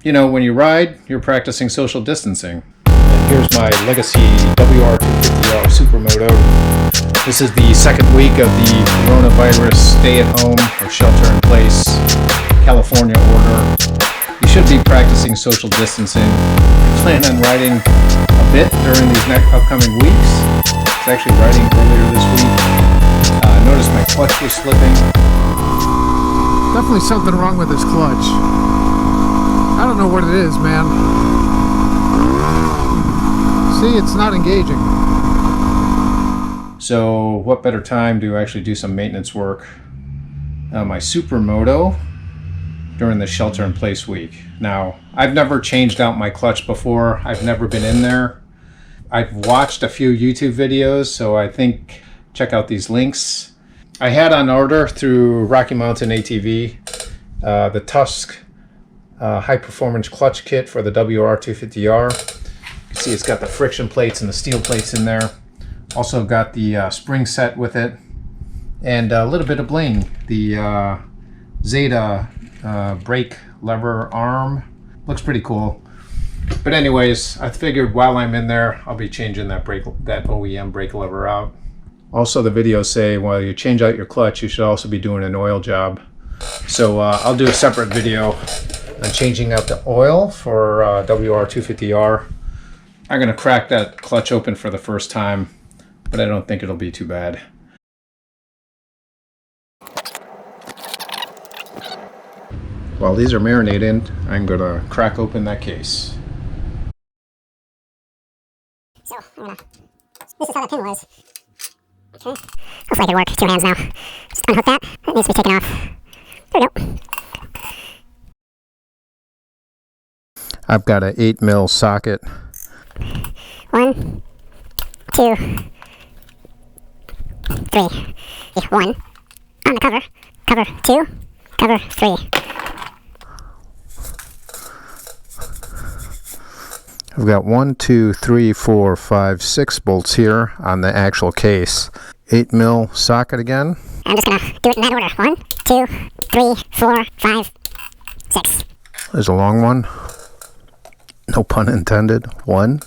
You know, when you ride, you're practicing social distancing. And here's my legacy WR250R Supermoto. This is the second week of the coronavirus stay-at-home or shelter-in-place California order. You should be practicing social distancing. I plan on riding a bit during these upcoming weeks. I was actually riding earlier this week. Noticed my clutch was slipping. Definitely something wrong with this clutch. I don't know what it is, man. See, it's not engaging. So what better time to actually do some maintenance work on my Supermoto during the shelter-in-place week. Now, I've never changed out my clutch before. I've never been in there. I've watched a few YouTube videos, so I think check out these links. I had on order through Rocky Mountain ATV the Tusk High Performance Clutch Kit for the WR250R. You can see it's got the friction plates and the steel plates in there. Also got the spring set with it, and a little bit of bling. The Zeta brake lever arm looks pretty cool. But anyways, I figured while I'm in there, I'll be changing that OEM brake lever out. Also, the videos say while you change out your clutch, you should also be doing an oil job. So I'll do a separate video on changing out the oil for WR250R. I'm going to crack that clutch open for the first time, but I don't think it'll be too bad. While these are marinating, I'm going to crack open that case. So, this is how the pin was. Okay. Hopefully I can work. 2 hands now. Just unhook that. That needs to be taken off. There we go. I've got an 8mm socket. 1, 2, 3. 1 on the cover. Cover 2. Cover 3. I've got 1, 2, 3, 4, 5, 6 bolts here on the actual case. 8mm socket again. I'm just gonna do it in that order. 1, 2, 3, 4, 5, 6. There's a long one. No pun intended. 1,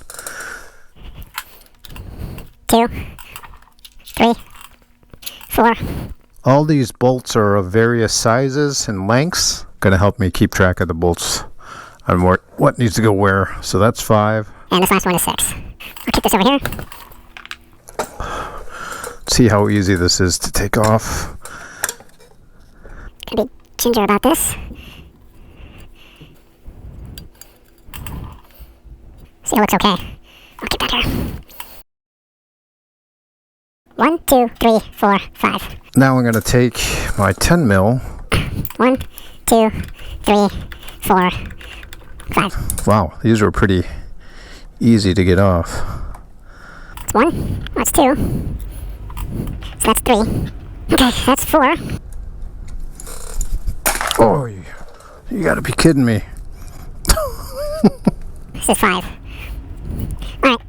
2, 3, 4. All these bolts are of various sizes and lengths. Gonna help me keep track of the bolts and what needs to go where. So that's 5. And this last one is 6. I'll keep this over here. See how easy this is to take off. Gotta be ginger about this. See, it looks okay. I'll keep that here. 1, 2, 3, 4, 5. Now I'm gonna take my 10mm. 1, 2, 3, 4, 5. Wow, these were pretty easy to get off. That's 1. That's 2. So that's 3. Okay, that's 4. Oh, you gotta be kidding me. This is 5. Alright.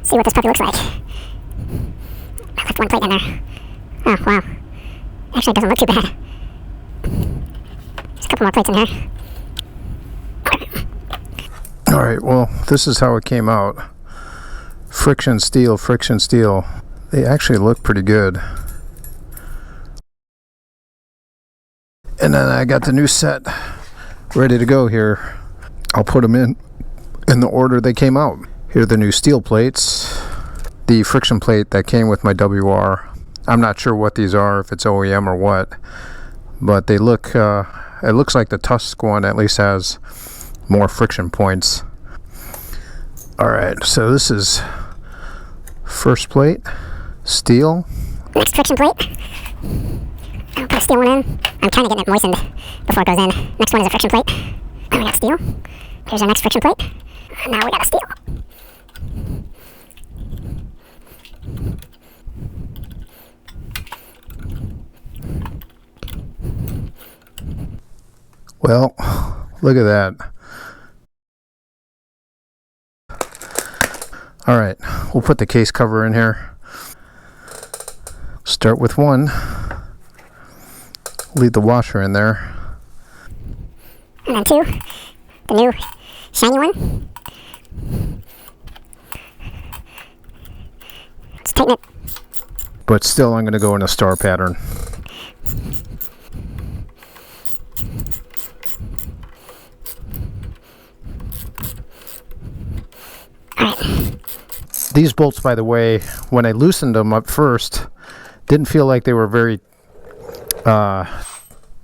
See what this puppy looks like. I left 1 plate in there. Oh, wow. Actually, it doesn't look too bad. There's a couple more plates in here. Alright, well, this is how it came out. Friction steel, friction steel. They actually look pretty good. And then I got the new set ready to go here. I'll put them in the order they came out. Here are the new steel plates. The friction plate that came with my WR. I'm not sure what these are, if it's OEM or what, but they look, it looks like the Tusk one at least has more friction points. Alright, so this is first plate, steel. Next friction plate. I'll put a steel one in. I'm kind of getting it moistened before it goes in. Next one is a friction plate. And we got steel. Here's our next friction plate. And now we got a steel. Well, look at that. Alright, we'll put the case cover in here. Start with 1. Leave the washer in there. And then 2, the new shiny one. Let's tighten it. But still, I'm going to go in a star pattern. These bolts, by the way, when I loosened them up first, didn't feel like they were very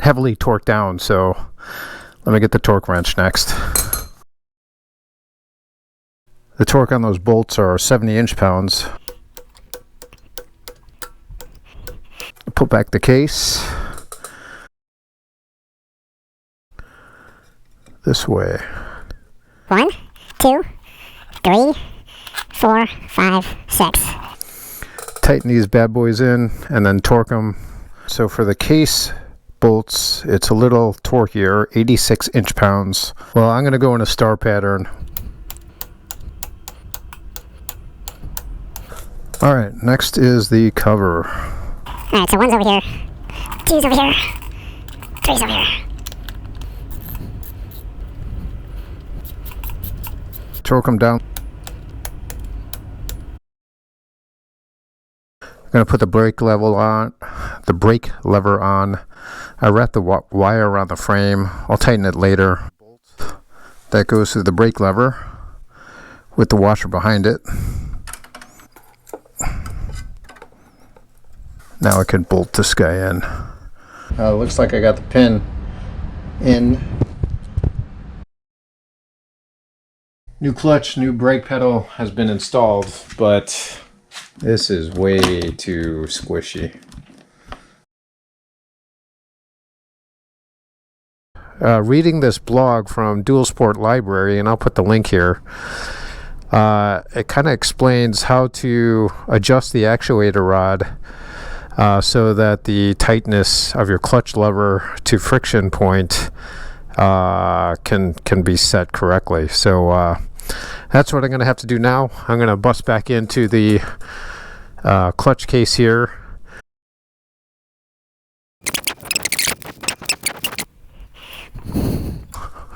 heavily torqued down, so let me get the torque wrench next. The torque on those bolts are 70 inch-pounds. Put back the case. This way. 1, 2, 3, 4, 5, 6. Tighten these bad boys in and then torque them. So for the case bolts, it's a little torqueier, 86 inch-pounds. Well, I'm going to go in a star pattern. Alright, next is the cover. Alright, so 1's over here, 2's over here, 3's over here. Torque them down. I'm going to put the brake lever on. I wrap the wire around the frame. I'll tighten it later. That goes through the brake lever with the washer behind it. Now I can bolt this guy in. Looks like I got the pin in. New clutch, new brake pedal has been installed, but this is way too squishy. Reading this blog from Dual Sport Library, and I'll put the link here, it kind of explains how to adjust the actuator rod so that the tightness of your clutch lever to friction point can be set correctly. So that's what I'm going to have to do now. I'm going to bust back into the clutch case here.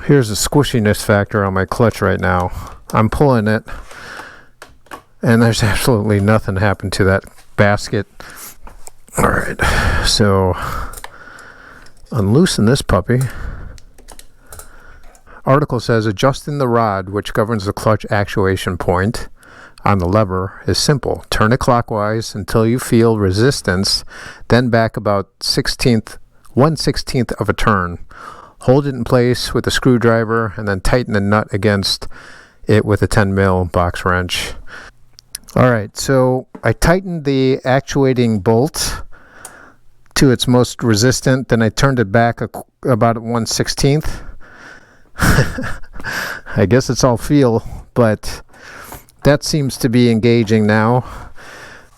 Here's the squishiness factor on my clutch right now. I'm pulling it, and there's absolutely nothing happened to that basket. Alright, so unloosen this puppy. Article says adjusting the rod which governs the clutch actuation point on the lever is simple. Turn it clockwise until you feel resistance, then back about 1/16 of a turn. Hold it in place with a screwdriver and then tighten the nut against it with a 10 mil box wrench. Alright, so I tightened the actuating bolt to its most resistant, then I turned it back about 1/16. I guess it's all feel, but that seems to be engaging now.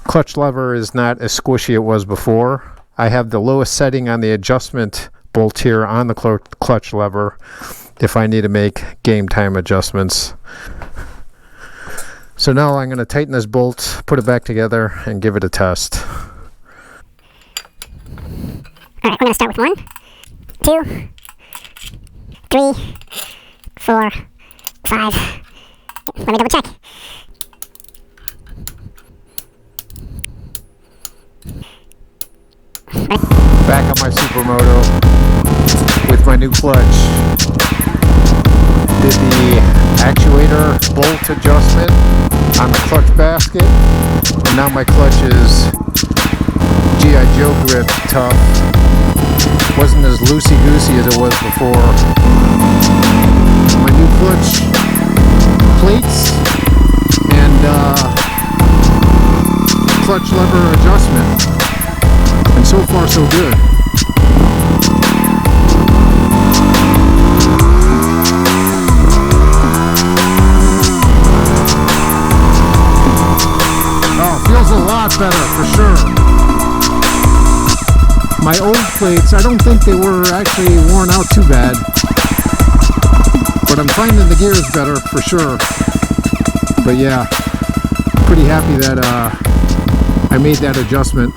Clutch lever is not as squishy it was before. I have the lowest setting on the adjustment bolt here on the clutch lever if I need to make game time adjustments. So now I'm going to tighten this bolt, put it back together, and give it a test. Alright, we're going to start with 1, 2, 3, 4, 5. Let me double check. Back on my Supermoto with my new clutch. Did the actuator bolt adjustment on the clutch basket, and now my clutch is G.I. Joe grip tough. Wasn't as loosey-goosey as it was before. My new clutch plates and clutch lever adjustment, and so far so good. Feels a lot better for sure. My old plates, I don't think they were actually worn out too bad, but I'm finding the gears better for sure. But yeah, pretty happy that I made that adjustment.